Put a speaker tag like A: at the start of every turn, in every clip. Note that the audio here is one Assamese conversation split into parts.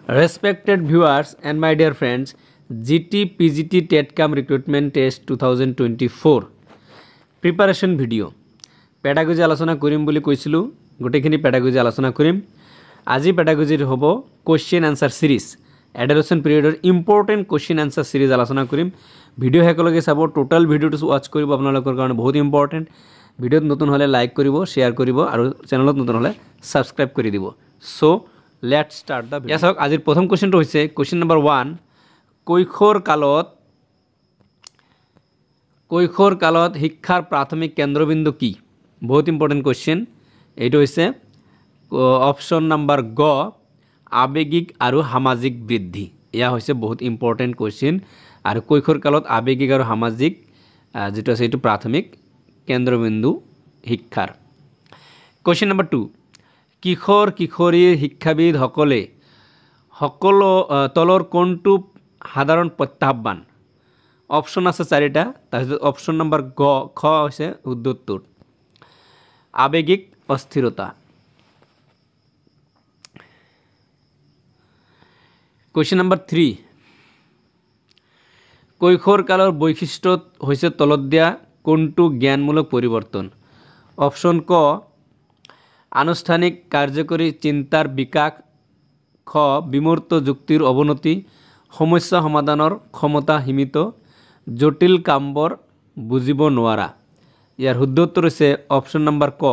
A: Respected viewers and my dear friends, GT PGT TETCAM Recruitment Test 2024 Preparation Video Pedagogy আলোচনা কৰিম বুলি কৈছিলো গোটেখিনি pedagogy আলোচনা কৰিম আজি pedagogy হ'ব question answer series adolescent period important question answer series আলোচনা কৰিম ভিডিও হেকলগে চাব টোটাল ভিডিওটো ওয়াচ কৰিব আপোনালোকৰ কাৰণে বহুত ইম্পৰ্টেন্ট ভিডিওত নতুন হলে লাইক কৰিব শেয়াৰ কৰিব আৰু চেনেলত নতুন হলে সাবস্ক্ৰাইব কৰি দিব so let's start the video. Yes, আজিৰ প্ৰথম কোৱেশ্চনটো হৈছে কোৱেশ্চন নম্বৰ 1 কৈশোৰ কালত শিক্ষাৰ প্ৰাথমিক কেন্দ্ৰবিন্দু কি বহুত ইম্পৰ্টেন্ট কোৱেশ্চন এইটো হৈছে অপচন নম্বৰ গ আবেগিক আৰু সামাজিক বৃদ্ধি ইয়া হৈছে বহুত ইম্পৰ্টেন্ট কোৱেশ্চন আৰু কৈশোৰ কালত আবেগিক আৰু সামাজিক যেটো আছে এইটো প্ৰাথমিক কেন্দ্ৰবিন্দু শিক্ষাৰ কোৱেশ্চন নম্বৰ 2 কিশোৰ কিশোৰীৰ শিক্ষাবিদ সকলো তলৰ কোনটো সাধাৰণ প্ৰত্যাহ্বান অপচন আছে চাৰিটা তাৰপিছত অপচন নম্বৰ গ খ হৈছে উত্তৰ আবেগিক অস্থিৰতা কোৱেশ্চন নম্বৰ 3 কৈশোৰ কালৰ বৈশিষ্ট্য হৈছে তলত দিয়া কোনটো জ্ঞানমূলক পৰিৱৰ্তন অপচন ক আনুষ্ঠানিক কাৰ্যকৰী চিন্তাৰ বিকাশ খ বিমূৰ্ত যুক্তিৰ অৱনতি সমস্যা সমাধানৰ ক্ষমতা সীমিত জটিল কামবোৰ বুজিব নোৱাৰা ইয়াৰ উত্তৰ হৈছে অপচন নম্বৰ ক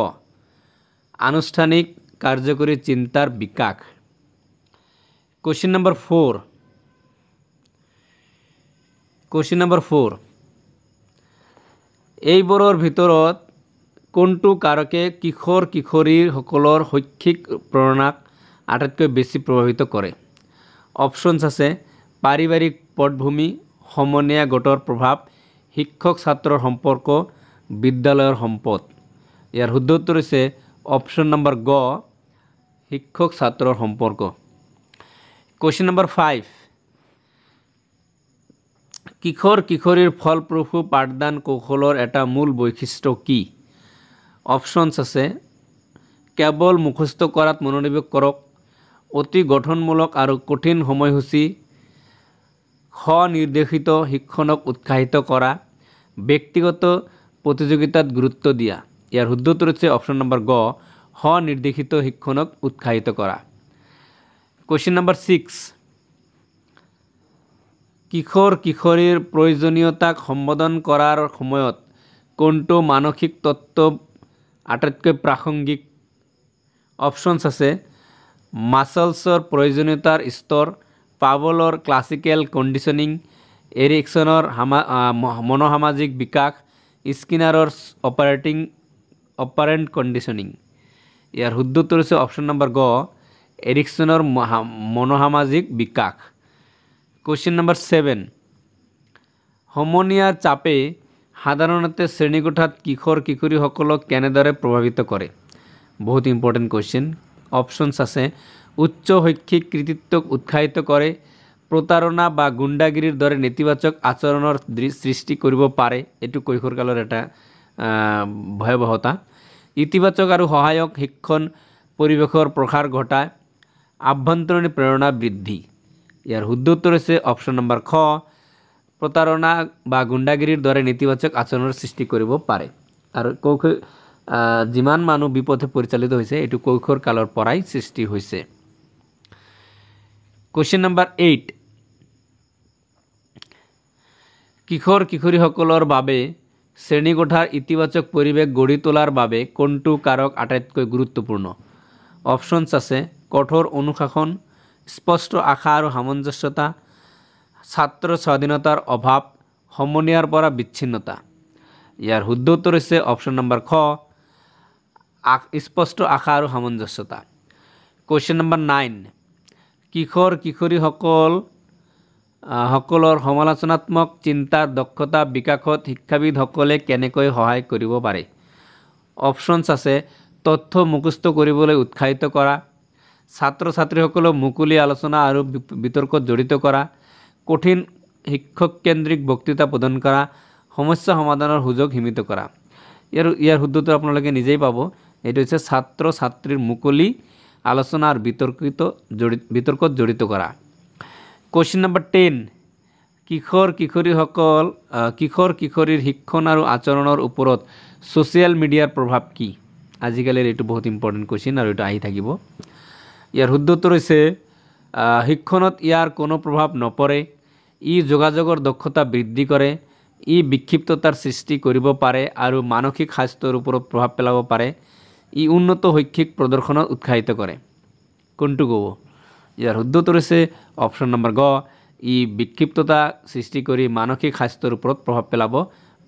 A: আনুষ্ঠানিক কাৰ্যকৰী চিন্তাৰ বিকাশ কোৱেশ্চন নম্বৰ 4 এইবোৰৰ ভিতৰত কোনটো কাৰকে কিশোৰ কিশোৰীৰ সকলৰ শৈক্ষিক প্ৰেৰণাক আটাইতকৈ বেছি প্ৰভাৱিত কৰে অপচনছ আছে পাৰিবাৰিক পটভূমি সমনীয়া গোটৰ প্ৰভাৱ শিক্ষক ছাত্ৰৰ সম্পৰ্ক বিদ্যালয়ৰ সম্পদ ইয়াৰ উত্তৰ হৈছে অপচন নম্বৰ গ শিক্ষক ছাত্ৰৰ সম্পৰ্ক কোৱেশ্চন নম্বৰ 5 কিশোৰ কিশোৰীৰ ফলপ্ৰসূ পাঠদান কৌশলৰ এটা মূল বৈশিষ্ট্য কি অপচনছ আছে কেৱল মুখস্থ কৰাত মনোনিৱেশ কৰক অতি গঠনমূলক আৰু কঠিন সময়সূচী নিৰ্দেশিত শিক্ষণক উৎসাহিত কৰা ব্যক্তিগত প্ৰতিযোগিতাত গুৰুত্ব দিয়া ইয়াৰ উত্তৰ হৈছে অপচন নম্বৰ গ নিৰ্দেশিত শিক্ষণক উৎসাহিত কৰা কোৱেশ্চন নম্বৰ 6 কিশোৰ কিশোৰীৰ প্ৰয়োজনীয়তাক সম্বোধন কৰাৰ সময়ত কোনটো মানসিক তত্ত্ব আটাইতকৈ প্ৰাসংগিক অপচনছ আছে মাসলছৰ প্ৰয়োজনীয়তাৰ স্তৰ পাভলৰ ক্লাছিকেল কণ্ডিশ্যনিং এৰিকসনৰ মনোসামাজিক বিকাশ স্কিনাৰৰ অপাৰেণ্ট কণ্ডিশ্যনিং ইয়াৰ উত্তৰ হৈছে অপচন নম্বৰ গ এৰিকসনৰ মনোসামাজিক বিকাশ কোৱেশ্চন নম্বৰ 7 সমনীয়াৰ চাপে সাধাৰণতে শ্ৰেণীকোঠাত কিশোৰ কিশোৰীসকলক কেনেদৰে প্ৰভাৱিত কৰে বহুত ইম্পৰ্টেন্ট কোৱেশ্চন অপচনছ আছে উচ্চ শৈক্ষিক কৃতিত্বক উৎসাহিত কৰে প্ৰতাৰণা বা গুণ্ডাগিৰিৰ দৰে নেতিবাচক আচৰণৰ সৃষ্টি কৰিব পাৰে এটো কৈশোৰ কালৰ এটা ভয়াবহতা ইতিবাচক আৰু সহায়ক শিক্ষণ পৰিৱেশৰ প্ৰসাৰ ঘটায় আভ্যন্তৰীণ প্ৰেৰণা বৃদ্ধি ইয়াৰ উত্তৰ হৈছে অপচন নম্বৰ খ প্ৰতাৰণা বা গুণ্ডাগিৰিৰ দৰে নেতিবাচক আচৰণৰ সৃষ্টি কৰিব পাৰে আৰু যিমান মানুহ বিপথে পৰিচালিত হৈছে এটো কৈশোৰ কালৰ পৰাই সৃষ্টি হৈছে কোৱেশ্চন নম্বৰ 8 কিশোৰ কিশোৰীসকলৰ বাবে শ্ৰেণীকোঠাৰ ইতিবাচক পৰিৱেশ গঢ়ি তোলাৰ বাবে কোনটো কাৰক আটাইতকৈ গুৰুত্বপূৰ্ণ অপচনছ আছে কঠোৰ অনুশাসন স্পষ্ট আশা আৰু সামঞ্জস্যতা ছাত্ৰ স্বাধীনতাৰ অভাৱ সমনীয়াৰ পৰা বিচ্ছিন্নতা ইয়াৰ উত্তৰ হৈছে অপচন নম্বৰ খ স্পষ্ট আশা আৰু সামঞ্জস্যতা কোৱেশ্চন নম্বৰ 9 কিশোৰ কিশোৰীসকলৰ সমালোচনাত্মক চিন্তাৰ দক্ষতা বিকাশত শিক্ষাবিদসকলে কেনেকৈ সহায় কৰিব পাৰে অপচনছ আছে তথ্য মুখস্থ কৰিবলৈ উৎসাহিত কৰা ছাত্ৰ ছাত্ৰীসকলক মুকলি আলোচনা আৰু বিতৰ্কত জড়িত কৰা কঠিন শিক্ষক কেন্দ্ৰিক বক্তৃতা প্ৰদান কৰা সমস্যা সমাধানৰ সুযোগ সীমিত কৰা ইয়াৰ উত্তৰ আপোনালোকে নিজেই পাব এটো হৈছে ছাত্ৰ ছাত্ৰীৰ মুকলি আলোচনা আৰু বিতৰ্কত জড়িত কৰা। কোৱেশ্চন নম্বৰ 10 কিশোৰ কিশোৰীৰ শিক্ষণ আৰু আচৰণৰ ওপৰত ছ'চিয়েল মিডিয়াৰ প্ৰভাৱ কি? আজিকালিৰ এইটো বহুত ইম্পৰ্টেণ্ট কুৱেশ্চন আৰু এইটো আহি থাকিব। ইয়াৰ শুদ্ধ উত্তৰ হৈছে শিক্ষণত ইয়াৰ কোনো প্ৰভাৱ নপৰে। ই যোগাযোগৰ দক্ষতা বৃদ্ধি কৰে, ই বিক্ষিপ্ততাৰ সৃষ্টি কৰিব পাৰে আৰু মানসিক স্বাস্থ্যৰ ওপৰত প্ৰভাৱ পেলাব পাৰে। ই উন্নত শৈক্ষিক প্ৰদৰ্শনত উৎসাহিত কৰে। কোনটো ক'ব? ইয়াৰ শুদ্ধ উত্তৰ হৈছে অপশ্যন নম্বৰ গ, ই বিক্ষিপ্ততা সৃষ্টি কৰি মানসিক স্বাস্থ্যৰ ওপৰত প্ৰভাৱ পেলাব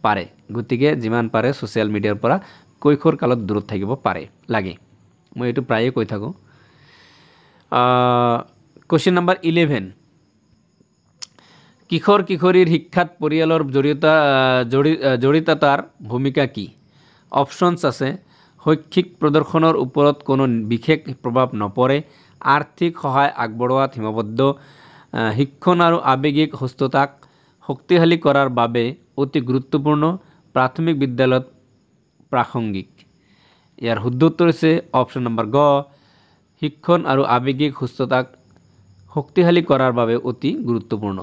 A: পাৰে। গতিকে যিমান পাৰে ছ'চিয়েল মিডিয়াৰ পৰা কৈশোৰ কালত দূৰত থাকিব লাগে। মই এইটো প্ৰায়ে কৈ থাকোঁ। কোৱেশ্চন নম্বৰ 11 কিশোৰ কিশোৰীৰ শিক্ষাত পৰিয়ালৰ জড়িততাৰ ভূমিকা কি? অপশ্যনছ আছে শৈক্ষিক প্ৰদৰ্শনৰ ওপৰত কোনো বিশেষ প্ৰভাৱ নপৰে, আৰ্থিক সহায় আগবঢ়োৱাত সীমাবদ্ধ, শিক্ষণ আৰু আৱেগিক সুস্থতাক শক্তিশালী কৰাৰ বাবে অতি গুৰুত্বপূৰ্ণ, প্ৰাথমিক বিদ্যালয়ত প্ৰাসংগিক। ইয়াৰ শুদ্ধ উত্তৰ হৈছে অপশ্যন নম্বৰ গ, শিক্ষণ আৰু আৱেগিক সুস্থতাক শক্তিশালী কৰাৰ বাবে অতি গুৰুত্বপূৰ্ণ।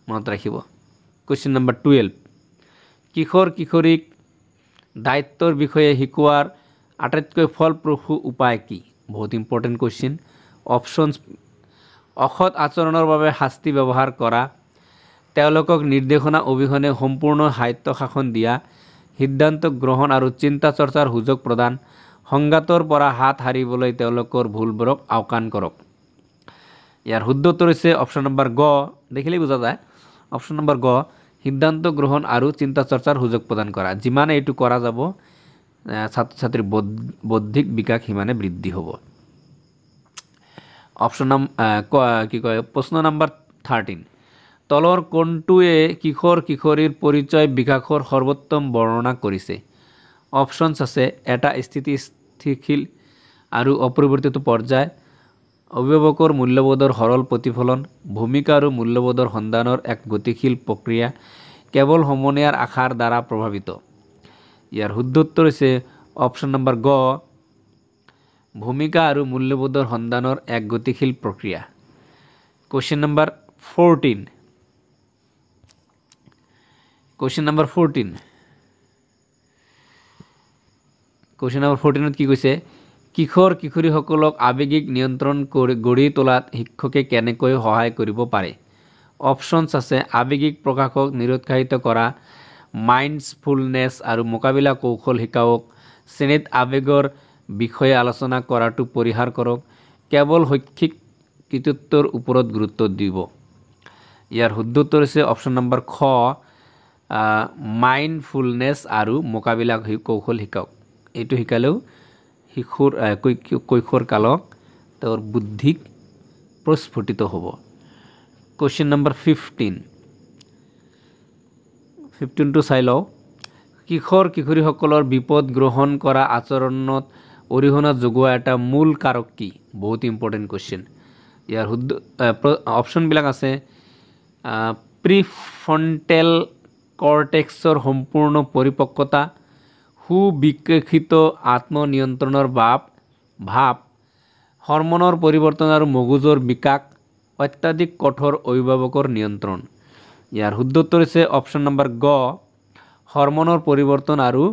A: মনত ৰাখিব। কুৱেশ্চন নম্বৰ 12 কিশোৰ কিশোৰীক দায়িত্বৰ বিষয়ে শিকোৱাৰ আটাইতকৈ ফলপ্ৰসূ উপায় কি? বহুত ইম্পৰ্টেণ্ট কুৱেশ্চন। অপশ্যনছ অসৎ আচৰণৰ বাবে শাস্তি ব্যৱহাৰ কৰা, তেওঁলোকক নিৰ্দেশনা অবিহনে সম্পূৰ্ণ স্বায়ত্তশাসন দিয়া, সিদ্ধান্ত গ্ৰহণ আৰু চিন্তা চৰ্চাৰ সুযোগ প্ৰদান, সংঘাতৰ পৰা হাত সাৰিবলৈ তেওঁলোকৰ ভুলবোৰক আওকাণ কৰক। ইয়াৰ শুদ্ধ উত্তৰ হৈছে অপশ্যন নম্বৰ গ, দেখিলেই বুজা যায়। অপশ্যন নম্বৰ গ, সিদ্ধান্ত গ্ৰহণ আৰু চিন্তা চৰ্চাৰ সুযোগ প্ৰদান কৰা। যিমানে এইটো কৰা যাব ছাত্ৰ ছাত্ৰীৰ বৌদ্ধিক বিকাশ সিমানে বৃদ্ধি হ'ব। প্ৰশ্ন নম্বৰ 13 তলৰ কোনটোৱে কিশোৰ কিশোৰীৰ পৰিচয় বিকাশৰ সৰ্বোত্তম বৰ্ণনা কৰিছে? অপশ্যনছ আছে এটা স্থিতিশীল আৰু অপৰিৱৰ্তিত পৰ্যায়, অভিভাৱকৰ মূল্যবোধৰ সৰল প্ৰতিফলন, ভূমিকা আৰু মূল্যবোধৰ সন্ধানৰ এক গতিশীল প্ৰক্ৰিয়া, কেৱল সমনীয়াৰ আশাৰ দ্বাৰা প্ৰভাৱিত। ইয়াৰ শুদ্ধ উত্তৰ হৈছে অপশ্যন নম্বৰ গ, ভূমিকা আৰু মূল্যবোধৰ সন্ধানৰ এক গতিশীল প্ৰক্ৰিয়া। কুৱেশ্চন নম্বৰ 14 কুৱেশ্চন নম্বৰ 14ত কি কৈছে? কিশোৰ কিশোৰীসকলক আৱেগিক নিয়ন্ত্ৰণ গঢ়ি তোলাত শিক্ষকে কেনেকৈ সহায় কৰিব পাৰে? অপশ্যনছ আছে আৱেগিক প্ৰকাশক নিৰুৎসাহিত কৰা, মাইণ্ডফুলনেছ আৰু মোকাবিলা কৌশল শিকাওক, শ্ৰেণীত আৱেগৰ বিষয়ে আলোচনা কৰাটো পৰিহাৰ কৰক, কেৱল শৈক্ষিক কৃতিত্বৰ ওপৰত গুৰুত্ব দিব। ইয়াৰ শুদ্ধ উত্তৰ হৈছে অপশ্যন নম্বৰ খ, মাইণ্ডফুলনেছ আৰু মোকাবিলা কৌশল শিকাওক। এইটো শিকালেও কৈশোৰ কালত তেওঁৰ বুদ্ধিক প্ৰস্ফুটিত হ'ব। কুৱেশ্চন নম্বৰ 15টো চাই লওঁ। কিশোৰ কিশোৰীসকলৰ বিপদ গ্ৰহণ কৰা আচৰণত অৰিহণা যোগোৱা এটা মূল কাৰক কি? বহুত ইম্পৰ্টেণ্ট কুৱেশ্চন। ইয়াৰ শুদ্ধ অপশ্যনবিলাক আছে প্ৰিফ্ৰণ্টেল কৰ্টেক্সৰ সম্পূৰ্ণ পৰিপক্কতা, সুবিকশিত আত্মনিয়ন্ত্ৰণৰ ভাৱ, হৰমনৰ পৰিৱৰ্তন আৰু মগজুৰ বিকাশ, অত্যাধিক কঠোৰ অভিভাৱকৰ নিয়ন্ত্ৰণ। ইয়াৰ শুদ্ধ উত্তৰ হৈছে অপশ্যন নম্বৰ গ, হৰমনৰ পৰিৱৰ্তন আৰু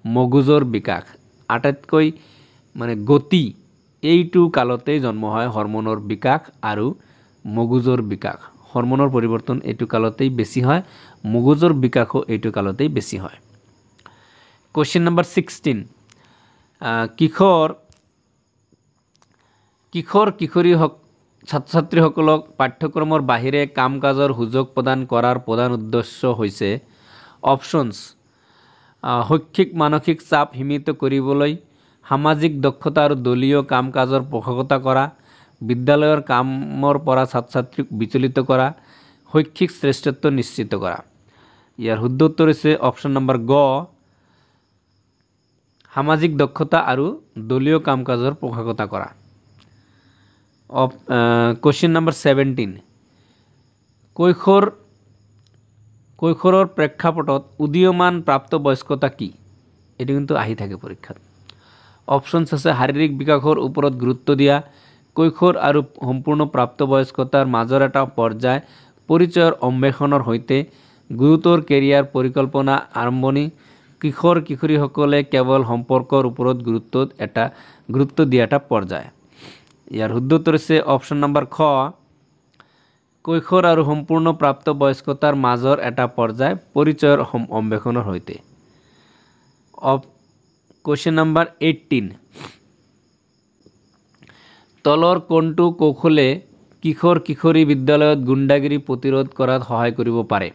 A: মগজুৰ বিকাশ। আটাইতকৈ গতি এইটো কালতেই জন্ম হয়, হৰমনৰ বিকাশ আৰু মগজুৰ বিকাশ। হৰমনৰ পৰিৱৰ্তন এইটো কালতেই বেছি হয়, মগজুৰ বিকাশো এইটো কালতেই বেছি হয়। কুৱেশ্চন নম্বৰ 16 কিশোৰ কিশোৰী ছাত্ৰ ছাত্ৰীসকলক পাঠ্যক্ৰমৰ বাহিৰে কাম কাজৰ সুযোগ প্ৰদান কৰাৰ প্ৰধান উদ্দেশ্য হৈছে অপশ্যনছ শৈক্ষিক মানসিক চাপ সীমিত কৰিবলৈ, সামাজিক দক্ষতা আৰু দলীয় কাম কাজৰ পোষকতা কৰা, বিদ্যালয়ৰ কামৰ পৰা ছাত্ৰ ছাত্ৰীক বিচলিত কৰা, শৈক্ষিক শ্ৰেষ্ঠত্ব নিশ্চিত কৰা। ইয়াৰ শুদ্ধ উত্তৰ হৈছে অপশ্যন নম্বৰ গ, সামাজিক দক্ষতা আৰু দলীয় কাম কাজৰ পোষকতা কৰা। কুৱেশ্চন নম্বৰ 17 কৈশোৰৰ প্ৰেক্ষাপটত উদীয়মান প্ৰাপ্তবয়স্কতা কি? এইটো কিন্তু আহি থাকে পৰীক্ষাত। অপশনছ আছে শাৰীৰিক বিকাশৰ ওপৰত গুৰুত্ব দিয়া, কৈশোৰ আৰু সম্পূৰ্ণ প্ৰাপ্তবয়স্কতাৰ মাজৰ এটা পৰ্যায়, পৰিচয়ৰ অন্বেষণৰ সৈতে, গুৰুতৰ কেৰিয়াৰ পৰিকল্পনা আৰম্ভণি, কিশোৰ কিশোৰীসকলে কেৱল সম্পৰ্কৰ ওপৰত গুৰুত্ব দিয়া এটা পৰ্যায়। ইয়াৰ শুদ্ধ উত্তৰ হৈছে অপশ্যন নম্বৰ খ, কৈশোৰ আৰু সম্পূৰ্ণ প্ৰাপ্তবয়স্কতাৰ মাজৰ এটা পৰ্যায়, পৰিচয়ৰ অন্বেষণৰ সৈতে। কুৱেশ্যন নম্বৰ 18, তলৰ কোনটো কৌশলে কিশোৰ কিশোৰী বিদ্যালয়ত গুণ্ডাগিৰি প্ৰতিৰোধ কৰাত সহায় কৰিব পাৰে?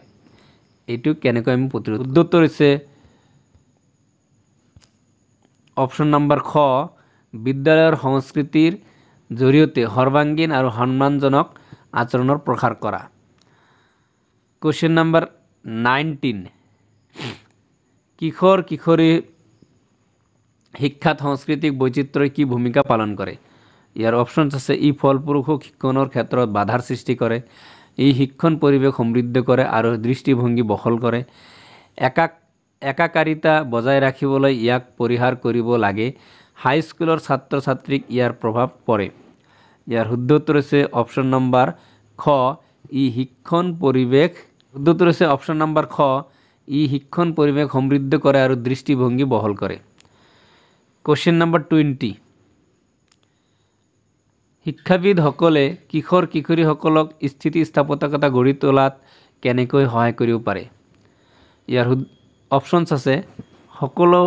A: এইটো কেনেকৈ আমি প্ৰতিৰোধ? শুদ্ধ উত্তৰ হৈছে অপশ্যন নম্বৰ খ, বিদ্যালয়ৰ সংস্কৃতিৰ জৰিয়তে সৰ্বাংগীন আৰু সন্মানজনক আচৰণৰ প্ৰসাৰ কৰা। কুৱেশ্যন নম্বৰ 19, কিশোৰ কিশোৰী শিক্ষাত সাংস্কৃতিক বৈচিত্ৰ্যই কি ভূমিকা পালন কৰে? ইয়াৰ অপশ্যনছ আছে ই ফলপ্ৰসূ শিক্ষণৰ ক্ষেত্ৰত বাধাৰ সৃষ্টি কৰে, ই শিক্ষণ পৰিৱেশ সমৃদ্ধ কৰে আৰু দৃষ্টিভংগী বহল কৰে, একাকাৰিতা বজাই ৰাখিবলৈ ইয়াক পৰিহাৰ কৰিব লাগে, হাইস্কুলৰ ছাত্ৰ ছাত্ৰীক ইয়াৰ প্ৰভাৱ পৰে। ইয়াৰ শুদ্ধ উত্তৰ হৈছে অপশ্যন নম্বৰ খ, ই শিক্ষণ পৰিৱেশ সমৃদ্ধ কৰে আৰু দৃষ্টিভংগী বহল কৰে। কুৱেশ্যন নম্বৰ 20, শিক্ষাবিদসকলে কিশোৰ কিশোৰীসকলক স্থিতিস্থাপকতা গঢ়ি তোলাত কেনেকৈ সহায় কৰিব পাৰে? ইয়াৰ অপশ্যনছ আছে সকলো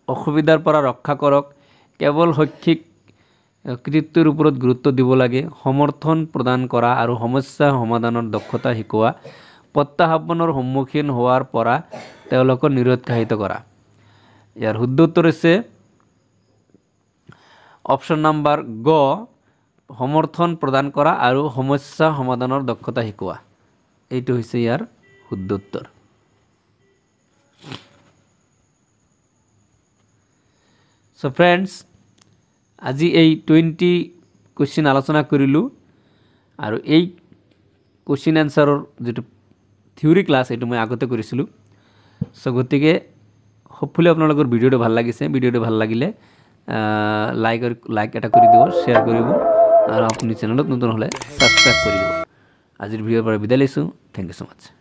A: অসুবিধাৰ পৰা ৰক্ষা কৰক, কেৱল শৈক্ষিক কৃতিত্বৰ ওপৰত গুৰুত্ব দিব লাগে, সমৰ্থন প্ৰদান কৰা আৰু সমস্যা সমাধানৰ দক্ষতা শিকোৱা, প্ৰত্যাহ্বানৰ সন্মুখীন হোৱাৰ পৰা তেওঁলোকক নিৰুৎসাহিত কৰা। ইয়াৰ শুদ্ধ উত্তৰ হৈছে অপশ্যন নম্বৰ গ, সমৰ্থন প্ৰদান কৰা আৰু সমস্যা সমাধানৰ দক্ষতা শিকোৱা। এইটো হৈছে ইয়াৰ শুদ্ধ উত্তৰ। সো ফ্ৰেণ্ডছ, আজি এই 20 কুৱেশ্যন আলোচনা কৰিলোঁ আৰু এই কুৱেশ্যন এনচাৰৰ যিটো থিয়ৰী ক্লাছ এইটো মই আগতে কৰিছিলোঁ। সো গতিকে হোপফুলি আপোনালোকৰ ভিডিঅ'টো ভাল লাগিছে। ভিডিঅ'টো ভাল লাগিলে লাইক এটা কৰি দিব, শ্বেয়াৰ কৰিব আৰু আপুনি চেনেলত নতুন হ'লে ছাবস্ক্ৰাইব কৰি দিব। আজিৰ ভিডিঅ'ৰ পৰা বিদায় লৈছোঁ। Thank you so much।